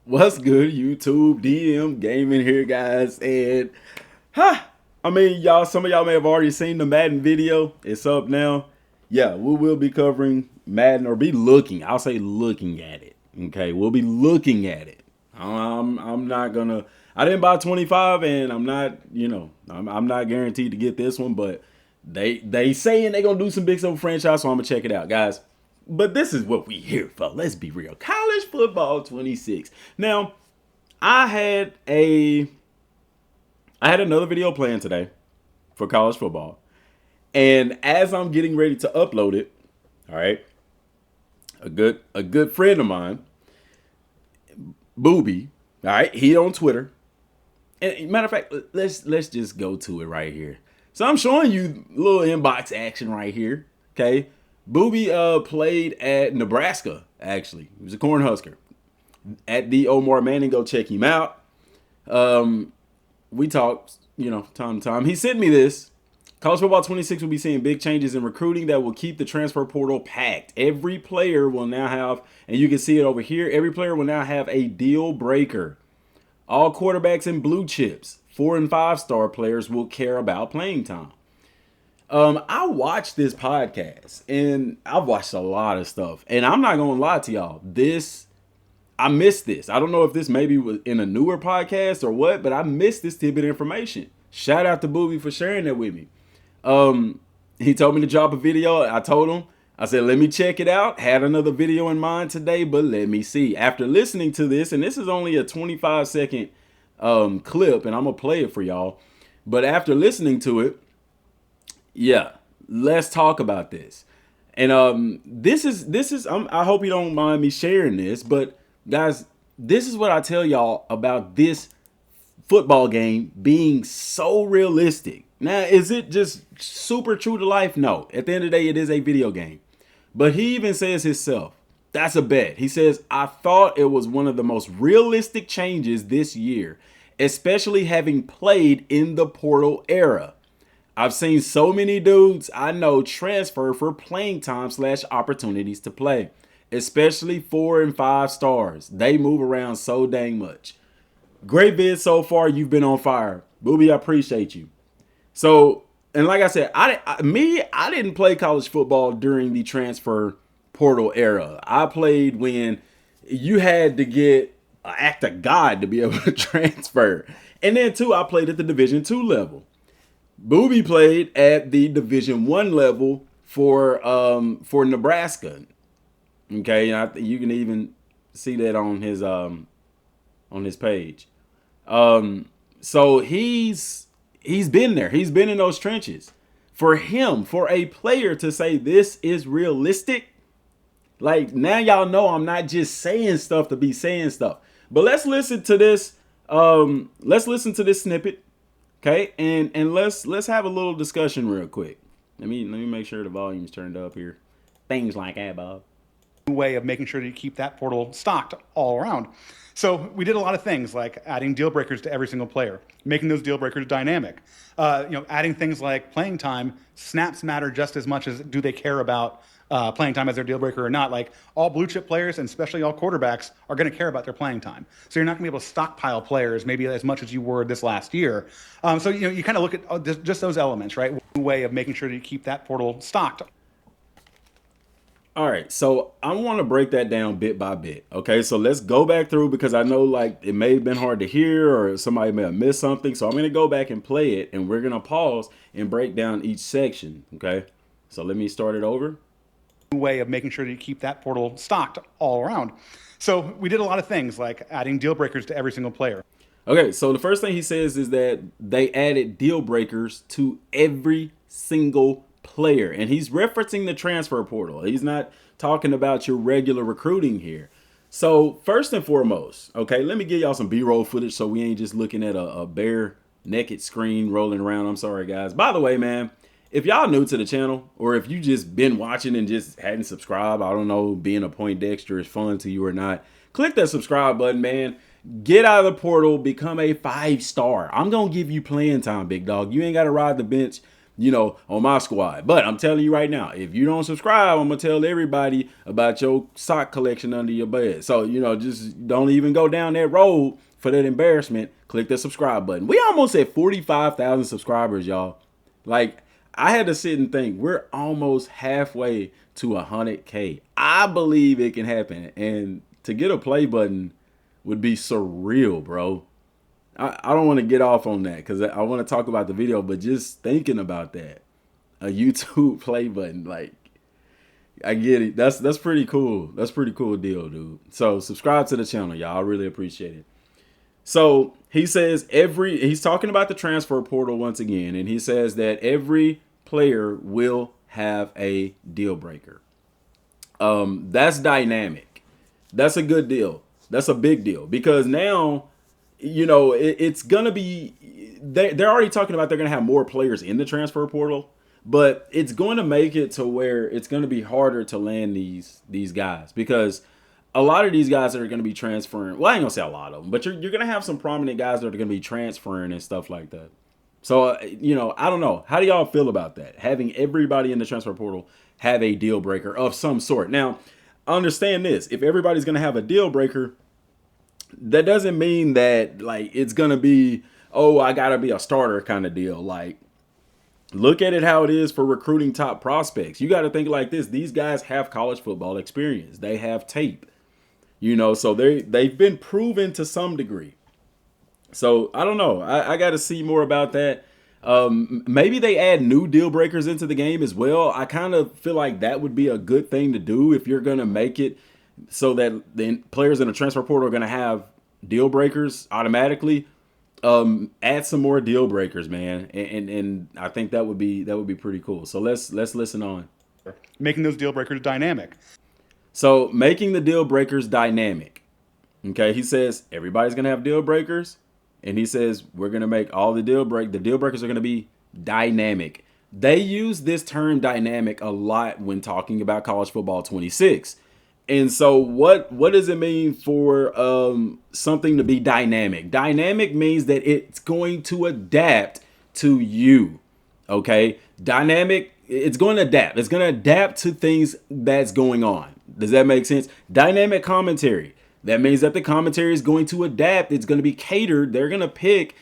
What's good, YouTube? DM Gaming here, guys. And, I mean, some of y'all may have already seen the Madden video. It's up now. Yeah, we will be covering Madden, or be looking. I'll say looking at it. Okay, we'll be looking at it. I'm not gonna. I didn't buy 25, and I'm not. I'm not guaranteed to get this one, but they saying they gonna do some big stuff franchise, so I'm gonna check it out, guys. But this is what we here for. Let's be real. College football 26. Now, I had a I had another video planned today for college football. And as I'm getting ready to upload it, all right, a good friend of mine, Booby, all right, he on Twitter. And matter of fact, let's just go to it right here. So I'm showing you little inbox action right here. Okay. Booby played at Nebraska, actually. He was a Cornhusker. At the Omar Manning, go check him out. We talked, time to time. He sent me this. College Football 26 will be seeing big changes in recruiting that will keep the transfer portal packed. Every player will now have, and you can see it over here, every player will now have a deal breaker. All quarterbacks and blue chips, 4 and 5 star players will care about playing time. I watched this podcast, and I've watched a lot of stuff, and I'm not gonna lie to y'all. I missed this. I don't know if this maybe was in a newer podcast or what, but I missed this tidbit of information. Shout out to Booby for sharing that with me. He told me to drop a video. I told him, I said, let me check it out. Had another video in mind today, but let me see. After listening to this, and this is only a 25-second clip, and I'm gonna play it for y'all. But after listening to it, yeah, let's talk about this. And this is I hope you don't mind me sharing this, but guys, this is what I tell y'all about this football game being so realistic. Now, is it just super true to life? No. At the end of the day, it is a video game. But he even says himself, that's a bet. He says, I thought it was one of the most realistic changes this year, especially having played in the portal era. I've seen so many dudes I know transfer for playing time / opportunities to play, especially 4 and 5 stars. They move around so dang much. Great vid so far. You've been on fire. Booby, I appreciate you. So, and like I said, I didn't play college football during the transfer portal era. I played when you had to get an act of God to be able to transfer. And then too, I played at the Division II level. Booby played at the Division I level for Nebraska. Okay, and you can even see that on his page. So he's been there. He's been in those trenches. For him, for a player to say this is realistic, like now y'all know I'm not just saying stuff to be saying stuff. But let's listen to this. Let's listen to this snippet. Okay, and let's have a little discussion real quick. Let me make sure the volume's turned up here. Things like that, Bob. Way of making sure that you keep that portal stocked all around. So we did a lot of things like adding deal breakers to every single player, making those deal breakers dynamic. Adding things like playing time. Snaps matter just as much as do they care about playing time as their deal breaker or not. Like all blue chip players and especially all quarterbacks are going to care about their playing time. So you're not going to be able to stockpile players maybe as much as you were this last year. So you kind of look at just those elements, right? Way of making sure that you keep that portal stocked. All right, so I want to break that down bit by bit. Okay, so let's go back through because I know like it may have been hard to hear or somebody may have missed something. So I'm going to go back and play it and we're going to pause and break down each section. Okay, so let me start it over. Way of making sure that you keep that portal stocked all around. So we did a lot of things like adding deal breakers to every single player. Okay, so the first thing he says is that they added deal breakers to every single player, and he's referencing the transfer portal. He's not talking about your regular recruiting here. So first and foremost, okay, let me give y'all some B-roll footage so we ain't just looking at a bare naked screen rolling around. I'm sorry, guys. By the way, man, if y'all new to the channel or if you just been watching and just hadn't subscribed, I don't know, being a Poindexter is fun to you or not, click that subscribe button, man. Get out of the portal, become a 5-star. I'm going to give you playing time, big dog. You ain't got to ride the bench. on my squad. But I'm telling you right now, if you don't subscribe, I'm gonna tell everybody about your sock collection under your bed. So, just don't even go down that road for that embarrassment. Click the subscribe button. We almost at 45,000 subscribers, y'all. Like, I had to sit and think, we're almost halfway to 100K. I believe it can happen. And to get a play button would be surreal, bro. I don't want to get off on that because I want to talk about the video, but just thinking about that, a YouTube play button, like, I get it. That's pretty cool. That's pretty cool deal, dude. So subscribe to the channel, y'all. I really appreciate it. So he says he's talking about the transfer portal once again, and he says that every player will have a deal breaker. That's dynamic. That's a good deal. That's a big deal because now, it's going to be, they're already talking about they're going to have more players in the transfer portal, but it's going to make it to where it's going to be harder to land these guys because a lot of these guys that are going to be transferring, well, I ain't going to say a lot of them, but you're going to have some prominent guys that are going to be transferring and stuff like that. So, I don't know. How do y'all feel about that? Having everybody in the transfer portal have a deal breaker of some sort. Now, understand this. If everybody's going to have a deal breaker, that doesn't mean that, like, it's going to be, oh, I got to be a starter kind of deal. Like, look at it how it is for recruiting top prospects. You got to think like this. These guys have college football experience. They have tape, so they've been proven to some degree. So I don't know. I got to see more about that. Maybe they add new deal breakers into the game as well. I kind of feel like that would be a good thing to do if you're going to make it so that the players in the transfer portal are going to have deal breakers automatically. Add some more deal breakers, man, and I think that would be pretty cool. So let's listen on. Making those deal breakers dynamic. So making the deal breakers dynamic. Okay, he says everybody's going to have deal breakers, and he says we're going to make all the deal breakers are going to be dynamic. They use this term dynamic a lot when talking about college football 26. And so what does it mean for something to be dynamic? Dynamic means that it's going to adapt to you. Okay? Dynamic, it's going to adapt. It's going to adapt to things that's going on. Does that make sense? Dynamic commentary. That means that the commentary is going to adapt. It's going to be catered. They're going to pick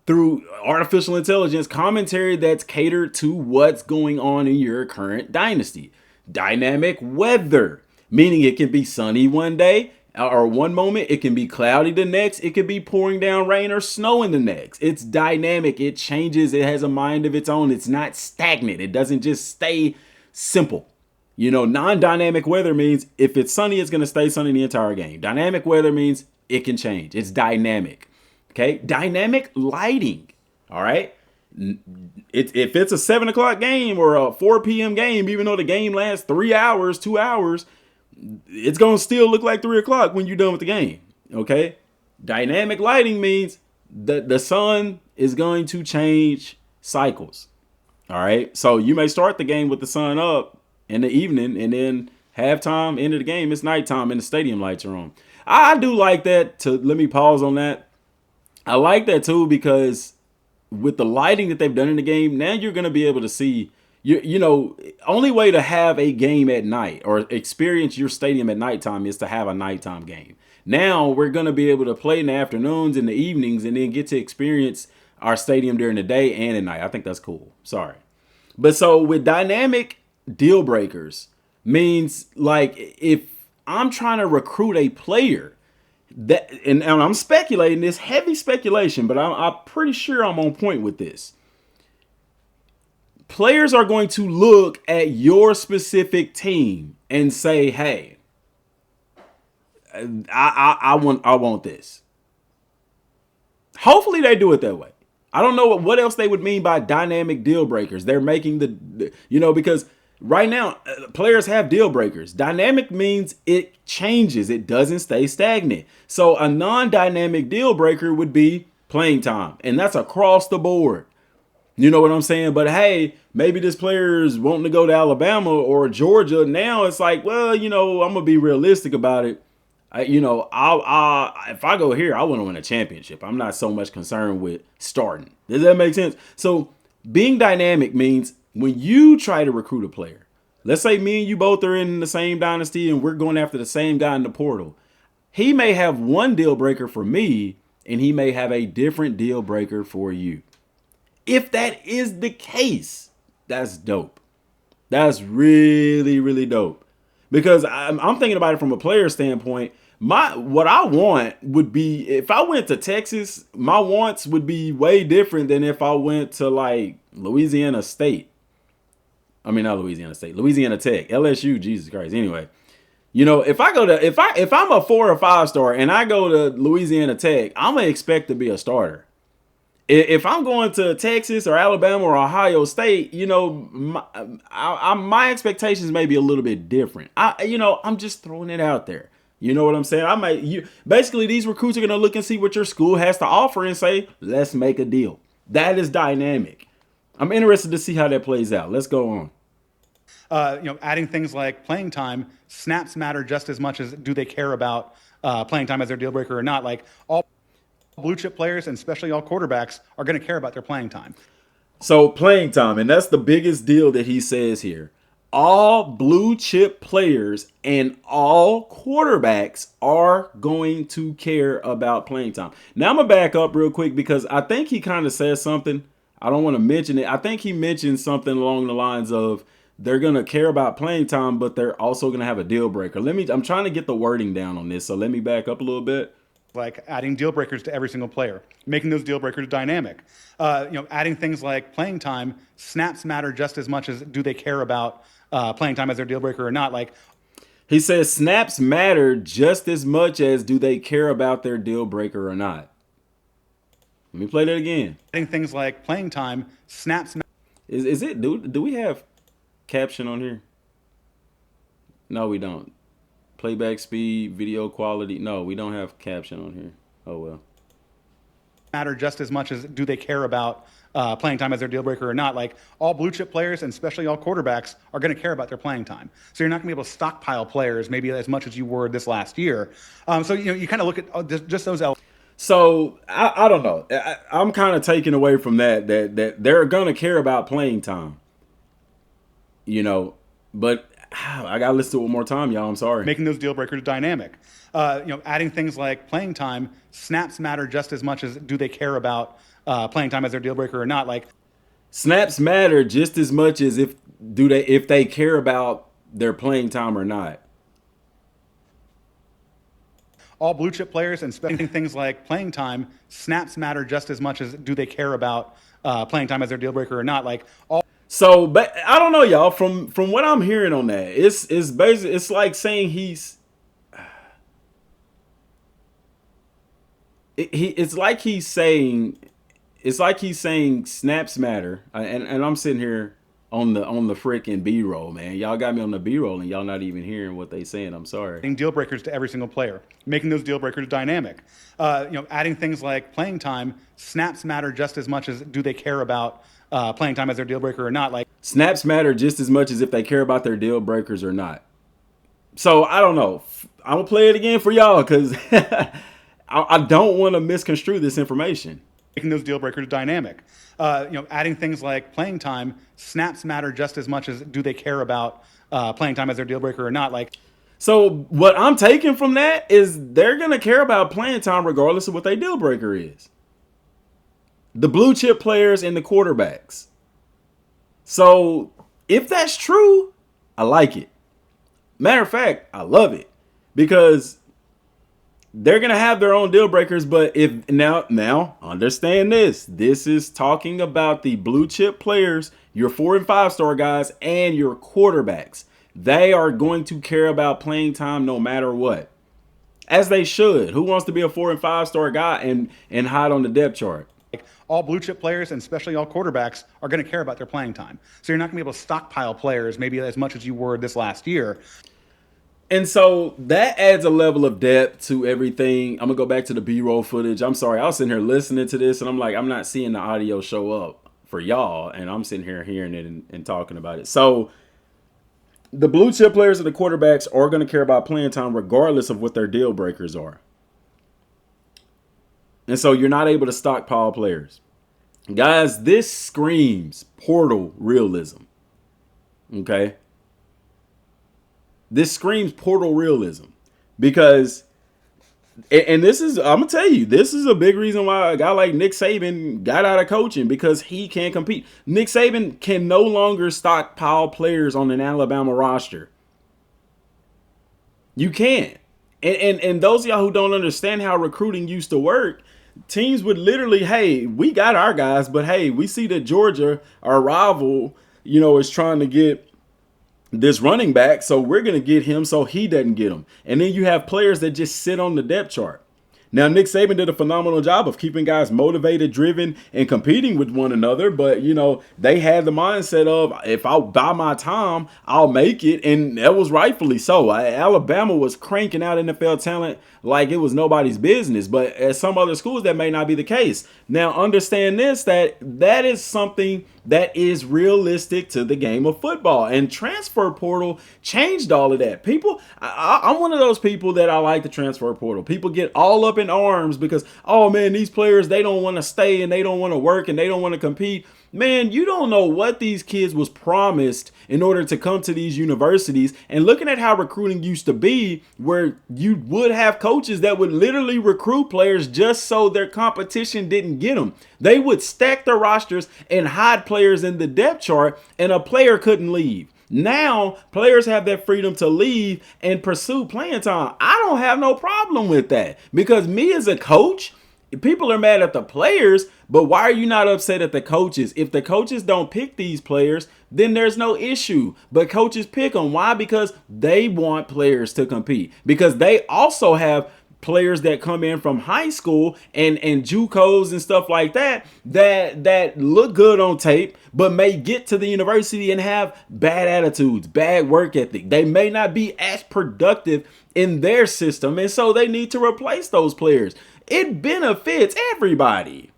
through artificial intelligence commentary that's catered to what's going on in your current dynasty. Dynamic weather. Meaning it can be sunny one day or one moment. It can be cloudy the next. It could be pouring down rain or snow in the next. It's dynamic. It changes. It has a mind of its own. It's not stagnant. It doesn't just stay simple. Non-dynamic weather means if it's sunny, it's going to stay sunny the entire game. Dynamic weather means it can change. It's dynamic. Okay. Dynamic lighting. All right. If it's a 7 o'clock game or a 4 p.m. game, even though the game lasts 3 hours, 2 hours, it's going to still look like 3 o'clock when you're done with the game. Okay. Dynamic lighting means that the sun is going to change cycles. All right. So you may start the game with the sun up in the evening, and then halftime, end of the game, it's nighttime and the stadium lights are on. I do like that. Let me pause on that. I like that too, because with the lighting that they've done in the game, now you're going to be able to see, only way to have a game at night or experience your stadium at nighttime is to have a nighttime game. Now we're going to be able to play in the afternoons and the evenings and then get to experience our stadium during the day and at night. I think that's cool. Sorry. But so with dynamic deal breakers means, like, if I'm trying to recruit a player that, and I'm speculating, this heavy speculation, but I'm pretty sure I'm on point with this. Players are going to look at your specific team and say, hey, I want this. Hopefully they do it that way. I don't know what else they would mean by dynamic deal breakers. They're making because right now players have deal breakers. Dynamic means it changes. It doesn't stay stagnant. So a non-dynamic deal breaker would be playing time. And that's across the board. You know what I'm saying? But hey, maybe this player is wanting to go to Alabama or Georgia. Now it's like, well, I'm going to be realistic about it. If I go here, I want to win a championship. I'm not so much concerned with starting. Does that make sense? So Being dynamic means when you try to recruit a player, let's say me and you both are in the same dynasty and we're going after the same guy in the portal. He may have one deal breaker for me and he may have a different deal breaker for you. If that is the case, that's dope. That's really, really dope. Because I'm thinking about it from a player standpoint. What I want would be, if I went to Texas, my wants would be way different than if I went to like Louisiana State. I mean, not Louisiana State, Louisiana Tech, LSU. Jesus Christ. Anyway, if I go to if I'm a 4 or 5 star and I go to Louisiana Tech, I'm gonna expect to be a starter. If I'm going to Texas or Alabama or Ohio State, my expectations may be a little bit different. I'm just throwing it out there. You know what I'm saying? Basically these recruits are gonna look and see what your school has to offer and say, let's make a deal. That is dynamic. I'm interested to see how that plays out. Let's go on. Adding things like playing time, snaps matter just as much as do they care about playing time as their deal breaker or not. Like all blue chip players and especially all quarterbacks are going to care about their playing time. So playing time, and that's the biggest deal that he says here. All blue chip players and all quarterbacks are going to care about playing time. Now I'm gonna back up real quick because I think he kind of says something. I don't want to mention it. I think he mentioned something along the lines of they're gonna care about playing time, but they're also gonna have a deal breaker. I'm trying to get the wording down on this, so let me back up a little bit. Like adding deal breakers to every single player, making those deal breakers dynamic. Adding things like playing time, snaps matter just as much as do they care about playing time as their deal breaker or not. Like he says, snaps matter just as much as do they care about their deal breaker or not. Let me play that again. Adding things like playing time, snaps. Is it? Do we have caption on here? No, we don't. Playback speed, video quality. No, we don't have caption on here. Oh, well. Matter just as much as do they care about playing time as their deal breaker or not. Like all blue chip players and especially all quarterbacks are going to care about their playing time. So you're not going to be able to stockpile players maybe as much as you were this last year. So you kind of look at just those elements. So I don't know. I'm kind of taking away from that they're going to care about playing time. But I got to listen to it one more time, y'all. I'm sorry. Making those deal breakers dynamic. Adding things like playing time, snaps matter just as much as do they care about playing time as their deal breaker or not. Like snaps matter just as much as if they care about their playing time or not. All blue chip players and spending things like playing time, snaps matter just as much as do they care about playing time as their deal breaker or not. Like all. So, but I don't know, y'all. From what I'm hearing on that, it's basically it's like saying it's like he's saying snaps matter, and I'm sitting here on the freaking B-roll, man. Y'all got me on the B-roll, and y'all not even hearing what they saying. I'm sorry. Deal breakers to every single player, making those deal breakers dynamic. Adding things like playing time, snaps matter just as much as do they care about playing time as their deal breaker or not. Like snaps matter just as much as if they care about their deal breakers or not. So I don't know. I'm gonna play it again for y'all because I don't want to misconstrue this information. Making those deal breakers dynamic. Adding things like playing time, snaps matter just as much as do they care about playing time as their deal breaker or not. Like so what I'm taking from that is they're gonna care about playing time regardless of what their deal breaker is. The blue chip players and the quarterbacks. So if that's true, I like it. Matter of fact, I love it because they're going to have their own deal breakers. But if now understand this, this is talking about the blue chip players, your 4 and 5 star guys and your quarterbacks. They are going to care about playing time no matter what, as they should. Who wants to be a 4 and 5 star guy and hide on the depth chart? All blue chip players and especially all quarterbacks are going to care about their playing time. So you're not going to be able to stockpile players maybe as much as you were this last year. And so that adds a level of depth to everything. I'm going to go back to the B-roll footage. I'm sorry. I was sitting here listening to this and I'm like, I'm not seeing the audio show up for y'all. And I'm sitting here hearing it and talking about it. So the blue chip players and the quarterbacks are going to care about playing time regardless of what their deal breakers are. And so you're not able to stockpile players. Guys, this screams portal realism. Okay? This screams portal realism because, and this is, I'm gonna tell you, this is a big reason why a guy like Nick Saban got out of coaching, because he can't compete. Nick Saban can no longer stockpile players on an Alabama roster. You can't. And those of y'all who don't understand how recruiting used to work, teams would literally, hey, we got our guys, but hey, we see that Georgia, our rival, is trying to get this running back, so we're going to get him so he doesn't get him. And then you have players that just sit on the depth chart. Now, Nick Saban did a phenomenal job of keeping guys motivated, driven, and competing with one another. But, they had the mindset of, if I buy my time, I'll make it. And that was rightfully so. Alabama was cranking out NFL talent like it was nobody's business. But at some other schools, that may not be the case. Now, understand this, that is something that is realistic to the game of football. And transfer portal changed all of that. People, I'm one of those people that I like the transfer portal. People get all up in arms because, oh man, these players, they don't want to stay and they don't want to work and they don't want to compete. Man, you don't know what these kids was promised in order to come to these universities. And looking at how recruiting used to be, where you would have coaches that would literally recruit players just so their competition didn't get them. They would stack their rosters and hide players in the depth chart, and a player couldn't leave. Now, players have that freedom to leave and pursue playing time. I don't have no problem with that, because me as a coach, people are mad at the players, but why are you not upset at the coaches? If the coaches don't pick these players, then there's no issue. But coaches pick them. Why? Because they want players to compete. Because they also have players that come in from high school and JUCOs and stuff like that look good on tape, but may get to the university and have bad attitudes, bad work ethic. They may not be as productive in their system, and so they need to replace those players. It benefits everybody.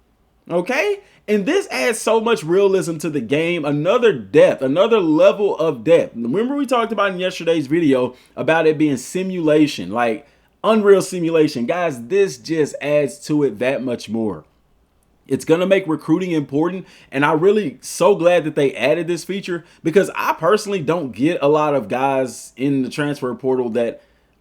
Okay? And this adds so much realism to the game, another depth, another level of depth. Remember we talked about in yesterday's video about it being simulation, like Unreal simulation. Guys, this just adds to it that much more. It's going to make recruiting important, and I'm really so glad that they added this feature, because I personally don't get a lot of guys in the transfer portal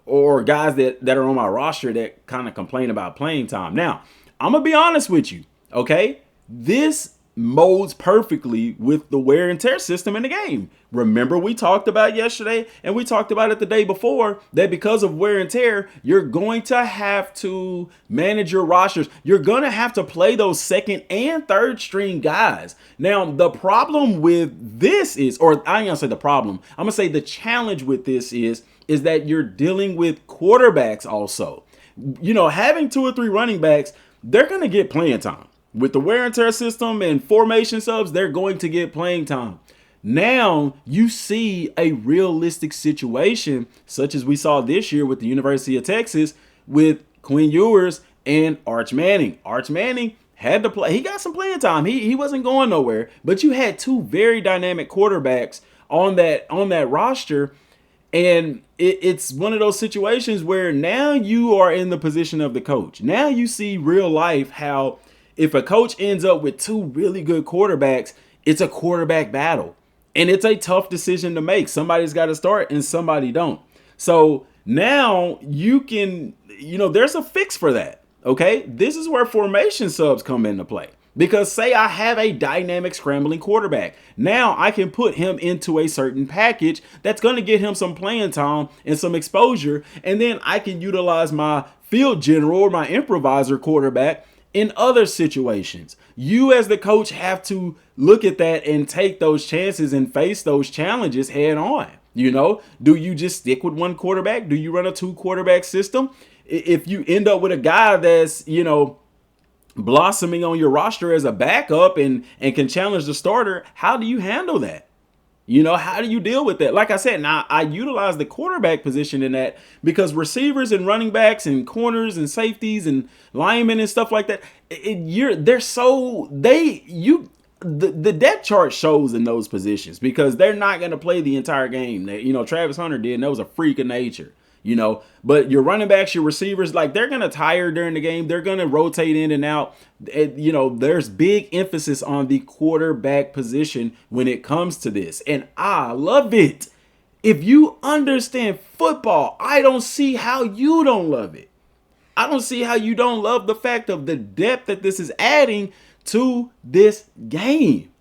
or guys that are on my roster that kind of complain about playing time. Now, I'm going to be honest with you, okay? This molds perfectly with the wear and tear system in the game. Remember, we talked about yesterday, and we talked about it the day before, that because of wear and tear, you're going to have to manage your rosters. You're going to have to play those second and third string guys. Now, the problem with this is, or I ain't gonna say the problem, I'm gonna say the challenge with this is that you're dealing with quarterbacks also. Having 2 or 3 running backs, they're going to get playing time. With the wear and tear system and formation subs, they're going to get playing time. Now you see a realistic situation, such as we saw this year with the University of Texas with Quinn Ewers and Arch Manning. Arch Manning had to play. He got some playing time. He wasn't going nowhere. But you had 2 very dynamic quarterbacks on that roster. And it's one of those situations where now you are in the position of the coach. Now you see real life how if a coach ends up with 2 really good quarterbacks, it's a quarterback battle. And it's a tough decision to make. Somebody's got to start and somebody don't. So now you can, there's a fix for that. Okay. This is where formation subs come into play. Because say I have a dynamic scrambling quarterback. Now I can put him into a certain package that's going to get him some playing time and some exposure. And then I can utilize my field general or my improviser quarterback in other situations. You as the coach have to look at that and take those chances and face those challenges head on. Do you just stick with one quarterback? Do you run a 2 quarterback system? If you end up with a guy that's, blossoming on your roster as a backup and can challenge the starter, how do you handle that? How do you deal with that? Like I said, now I utilize the quarterback position in that because receivers and running backs and corners and safeties and linemen and stuff like that, the depth chart shows in those positions because they're not going to play the entire game. Travis Hunter did, and that was a freak of nature. But your running backs, your receivers, like they're gonna tire during the game. They're gonna rotate in and out. There's big emphasis on the quarterback position when it comes to this, and I love it. If you understand football, I don't see how you don't love it. I don't see how you don't love the fact of the depth that this is adding to this game.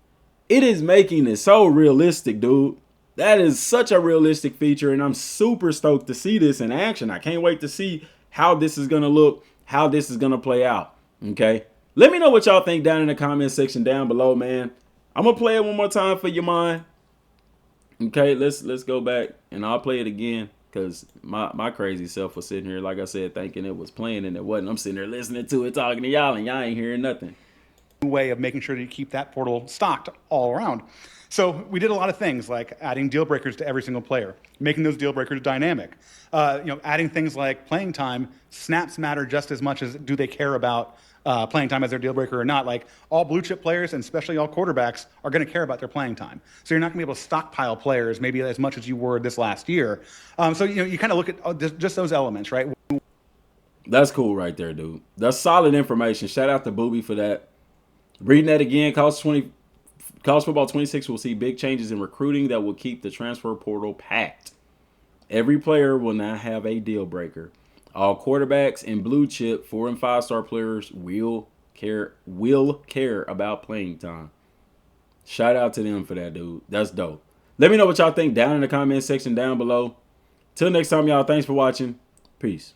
It is making it so realistic, dude. That is such a realistic feature, and I'm super stoked to see this in action. I can't wait to see how this is going to look, how this is going to play out. Okay? Let me know what y'all think down in the comment section down below, man. I'm going to play it one more time for your mind. Okay, let's go back, and I'll play it again because my crazy self was sitting here, like I said, thinking it was playing, and it wasn't. I'm sitting there listening to it, talking to y'all, and y'all ain't hearing nothing. Way of making sure that you keep that portal stocked all around. So we did a lot of things like adding deal breakers to every single player, making those deal breakers dynamic. Adding things like playing time. Snaps matter just as much as do they care about playing time as their deal breaker or not. Like all blue chip players and especially all quarterbacks are going to care about their playing time. So you're not going to be able to stockpile players maybe as much as you were this last year. You kind of look at just those elements, right? That's cool right there, dude. That's solid information. Shout out to Booby for that. Reading that again, College Football 26 will see big changes in recruiting that will keep the transfer portal packed. Every player will now have a deal breaker. All quarterbacks and blue chip 4- and 5-star players will care about playing time. Shout out to them for that, dude. That's dope. Let me know what y'all think down in the comment section down below. Till next time, y'all. Thanks for watching. Peace.